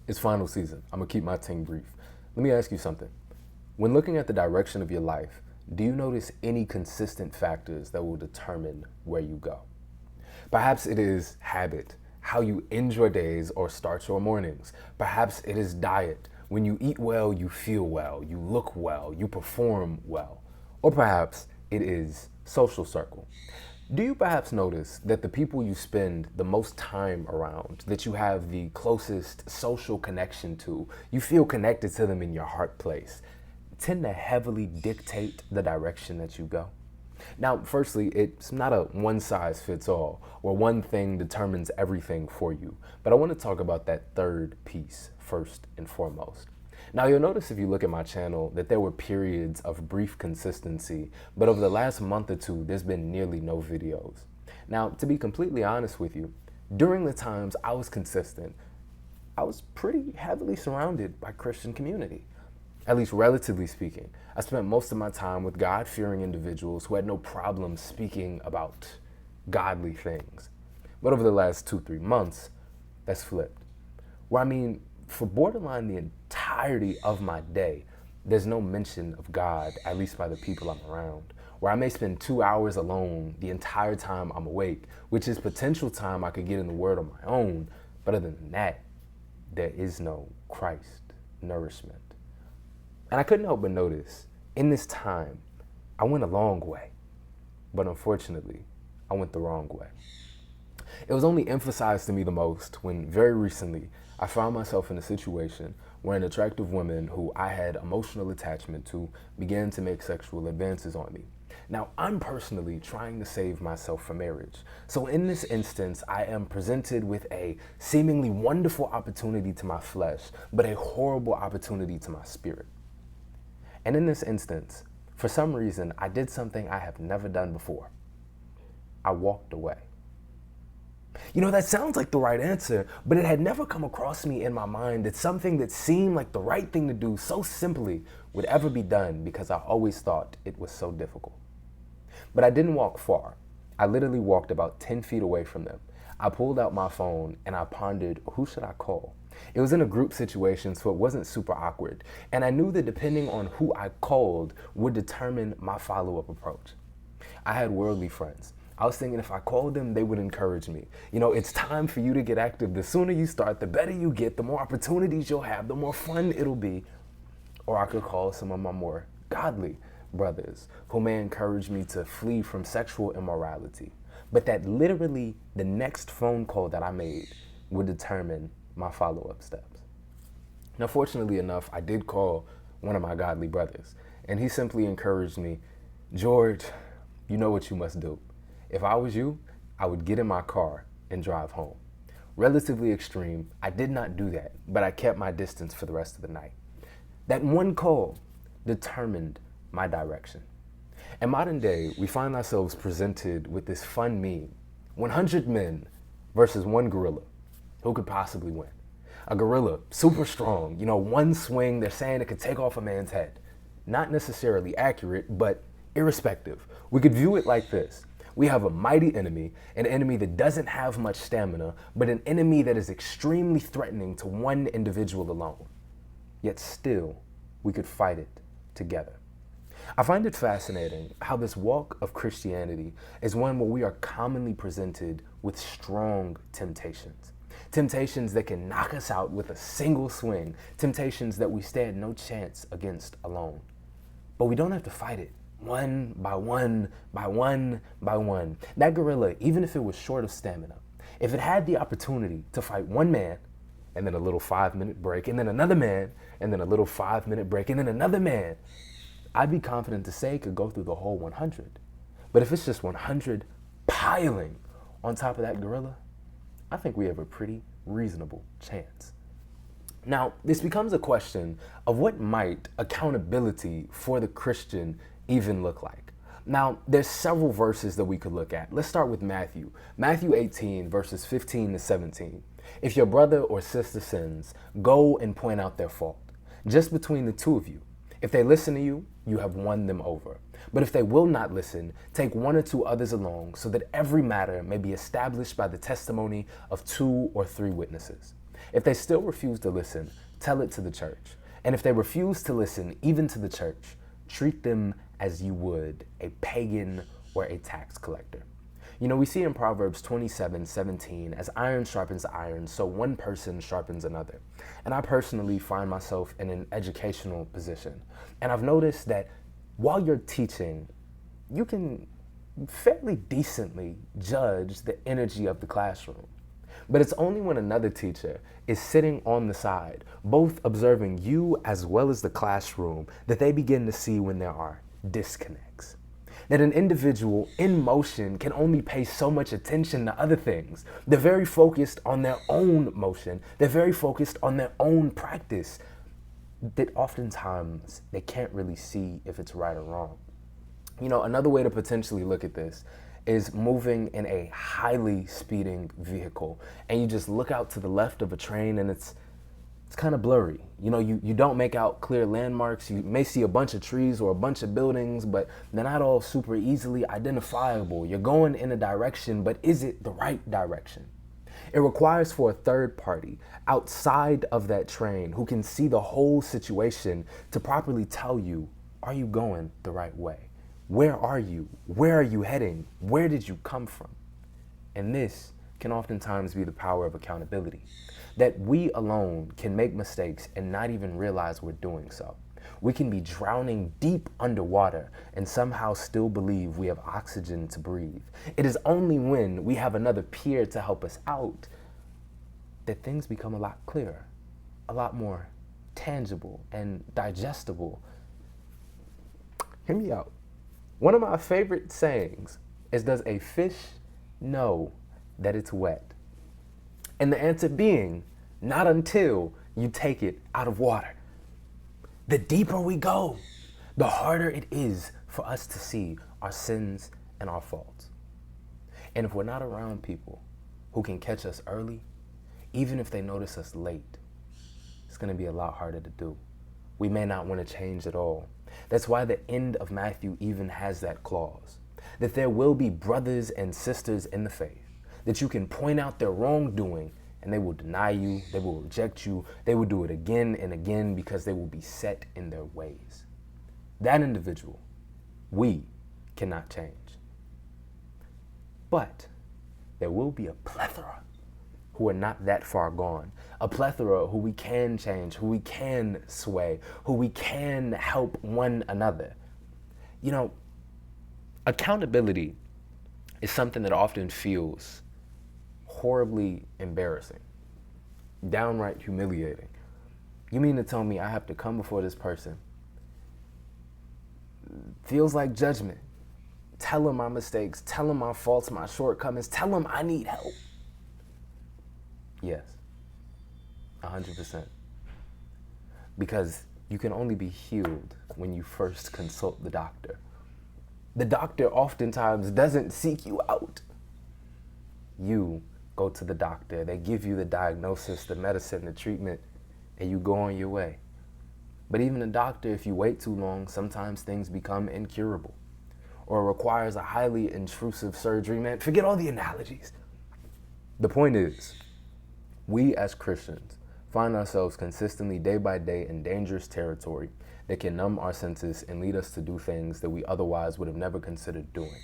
It's final season. I'm gonna keep my thing brief. Let me ask you something. When looking at the direction of your life, do you notice any consistent factors that will determine where you go? Perhaps it is habit, how you end your days or start your mornings. Perhaps it is diet. When you eat well, you feel well, you look well, you perform well. Or perhaps it is social circle. Do you perhaps notice that the people you spend the most time around, that you have the closest social connection to, you feel connected to them in your heart place, tend to heavily dictate the direction that you go? Now, firstly, it's not a one size fits all, where one thing determines everything for you. But I want to talk about that third piece first and foremost. Now, you'll notice if you look at my channel that there were periods of brief consistency, but over the last month or two, there's been nearly no videos. Now, to be completely honest with you, during the times I was consistent, I was pretty heavily surrounded by Christian community. At least relatively speaking. I spent most of my time with God-fearing individuals who had no problem speaking about godly things. But over the last 2-3 months, that's flipped. Where for borderline the entirety of my day, there's no mention of God, at least by the people I'm around. Where I may spend 2 hours alone the entire time I'm awake, which is potential time I could get in the Word on my own. But other than that, there is no Christ nourishment. And I couldn't help but notice, in this time, I went a long way. But unfortunately, I went the wrong way. It was only emphasized to me the most when very recently I found myself in a situation where an attractive woman who I had emotional attachment to began to make sexual advances on me. Now, I'm personally trying to save myself for marriage. So in this instance, I am presented with a seemingly wonderful opportunity to my flesh, but a horrible opportunity to my spirit. And in this instance, for some reason, I did something I have never done before. I walked away. You know, that sounds like the right answer, but it had never come across me in my mind that something that seemed like the right thing to do so simply would ever be done, because I always thought it was so difficult. But I didn't walk far. I literally walked about 10 feet away from them. I pulled out my phone and I pondered, who should I call? It was in a group situation, so it wasn't super awkward. And I knew that depending on who I called would determine my follow-up approach. I had worldly friends. I was thinking if I called them, they would encourage me. You know, it's time for you to get active. The sooner you start, the better you get, the more opportunities you'll have, the more fun it'll be. Or I could call some of my more godly brothers who may encourage me to flee from sexual immorality. But that literally the next phone call that I made would determine my follow-up steps. Now, fortunately enough, I did call one of my godly brothers, and he simply encouraged me, George, you know what you must do. If I was you, I would get in my car and drive home. Relatively extreme, I did not do that, but I kept my distance for the rest of the night. That one call determined my direction. In modern day, we find ourselves presented with this fun meme, 100 men versus one gorilla. Who could possibly win? A gorilla, super strong, one swing, they're saying it could take off a man's head. Not necessarily accurate, but irrespective. We could view it like this. We have a mighty enemy, an enemy that doesn't have much stamina, but an enemy that is extremely threatening to one individual alone. Yet still, we could fight it together. I find it fascinating how this walk of Christianity is one where we are commonly presented with strong temptations. Temptations that can knock us out with a single swing. Temptations that we stand no chance against alone. But we don't have to fight it. One by one, by one, by one. That gorilla, even if it was short of stamina, if it had the opportunity to fight one man, and then a little 5-minute break, and then another man, and then a little 5-minute break, and then another man, I'd be confident to say it could go through the whole 100. But if it's just 100 piling on top of that gorilla, I think we have a pretty reasonable chance. Now, this becomes a question of what might accountability for the Christian even look like. Now, there's several verses that we could look at. Let's start with Matthew. Matthew 18, verses 15 to 17. If your brother or sister sins, go and point out their fault, just between the two of you. If they listen to you, you have won them over. But if they will not listen, take 1 or 2 others along, so that every matter may be established by the testimony of 2 or 3 witnesses. If they still refuse to listen, tell it to the church. And if they refuse to listen, even to the church, treat them as you would a pagan or a tax collector. You know, we see in Proverbs 27:17, as iron sharpens iron, so one person sharpens another. And I personally find myself in an educational position. And I've noticed that while you're teaching, you can fairly decently judge the energy of the classroom. But it's only when another teacher is sitting on the side, both observing you as well as the classroom, that they begin to see when there are disconnects. That an individual in motion can only pay so much attention to other things. They're very focused on their own motion. They're very focused on their own practice, that oftentimes they can't really see if it's right or wrong. You know, another way to potentially look at this is moving in a highly speeding vehicle, and you just look out to the left of a train and it's kind of blurry. You know, you don't make out clear landmarks. You may see a bunch of trees or a bunch of buildings, but they're not all super easily identifiable. You're going in a direction, but is it the right direction? It requires for a third party outside of that train who can see the whole situation to properly tell you, are you going the right way? Where are you? Where are you heading? Where did you come from? And this can oftentimes be the power of accountability, that we alone can make mistakes and not even realize we're doing so. We can be drowning deep underwater and somehow still believe we have oxygen to breathe. It is only when we have another peer to help us out that things become a lot clearer, a lot more tangible and digestible. Hear me out. One of my favorite sayings is, does a fish know that it's wet? And the answer being, not until you take it out of water. The deeper we go, the harder it is for us to see our sins and our faults. And if we're not around people who can catch us early, even if they notice us late, it's going to be a lot harder to do. We may not want to change at all. That's why the end of Matthew even has that clause, that there will be brothers and sisters in the faith, that you can point out their wrongdoing and they will deny you, they will reject you, they will do it again and again because they will be set in their ways. That individual, we cannot change. But there will be a plethora who are not that far gone, a plethora who we can change, who we can sway, who we can help one another. You know, accountability is something that often feels horribly embarrassing, downright humiliating. You mean to tell me I have to come before this person? Feels like judgment. Tell them my mistakes, tell them my faults, my shortcomings, tell them I need help. Yes, 100%. Because you can only be healed when you first consult the doctor. The doctor oftentimes doesn't seek you out. You go to the doctor, they give you the diagnosis, the medicine, the treatment, and you go on your way. But even a doctor, if you wait too long, sometimes things become incurable or requires a highly intrusive surgery. Man, forget all the analogies. The point is, we as Christians find ourselves consistently day by day in dangerous territory that can numb our senses and lead us to do things that we otherwise would have never considered doing.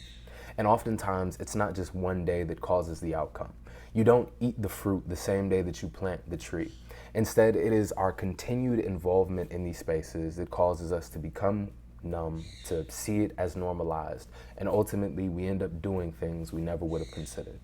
And oftentimes, it's not just one day that causes the outcome. You don't eat the fruit the same day that you plant the tree. Instead, it is our continued involvement in these spaces that causes us to become numb, to see it as normalized, and ultimately we end up doing things we never would have considered.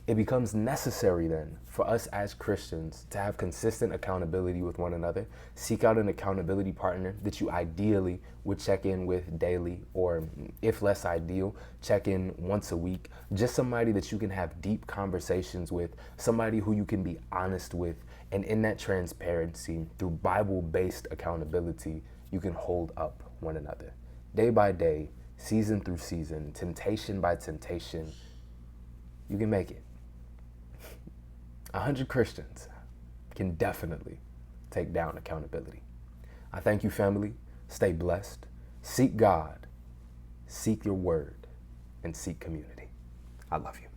It becomes necessary then for us as Christians to have consistent accountability with one another, seek out an accountability partner that you ideally would check in with daily, or if less ideal, check in once a week. Just somebody that you can have deep conversations with, somebody who you can be honest with, and in that transparency, through Bible-based accountability, you can hold up one another. Day by day, season through season, temptation by temptation, you can make it. 100 Christians can definitely take down accountability. I thank you, family. Stay blessed. Seek God, seek your word, and seek community. I love you.